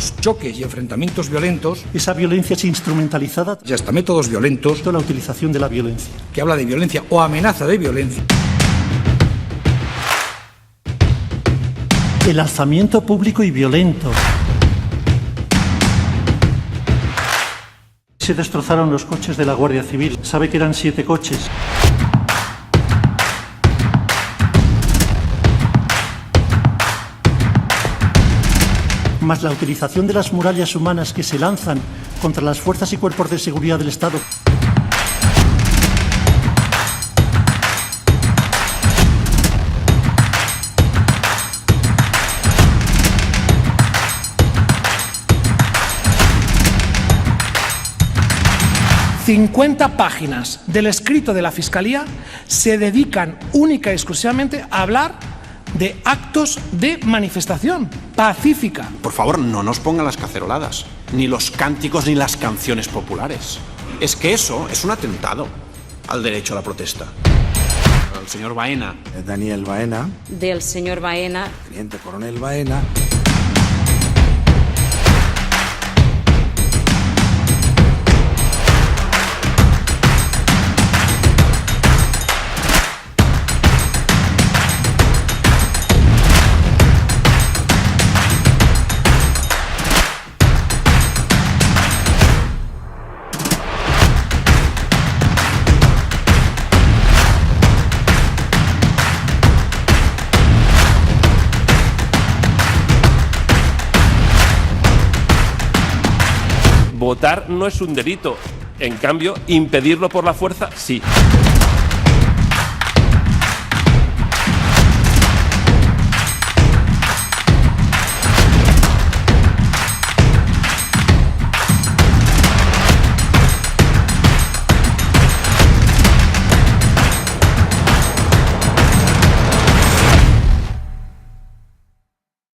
los choques y enfrentamientos violentos. Esa violencia es instrumentalizada. Y hasta métodos violentos. La utilización de la violencia. Que habla de violencia o amenaza de violencia. El alzamiento público y violento. Se destrozaron los coches de la Guardia Civil. Sabe que eran 7 coches. Más la utilización de las murallas humanas que se lanzan contra las fuerzas y cuerpos de seguridad del Estado. ...50 páginas del escrito de la Fiscalía se dedican única y exclusivamente a hablar de actos de manifestación pacífica. Por favor, no nos pongan las caceroladas, ni los cánticos ni las canciones populares. Es que eso es un atentado al derecho a la protesta. El señor Baena. Daniel Baena. Del señor Baena. Teniente coronel Baena. Votar no es un delito, en cambio, impedirlo por la fuerza, sí.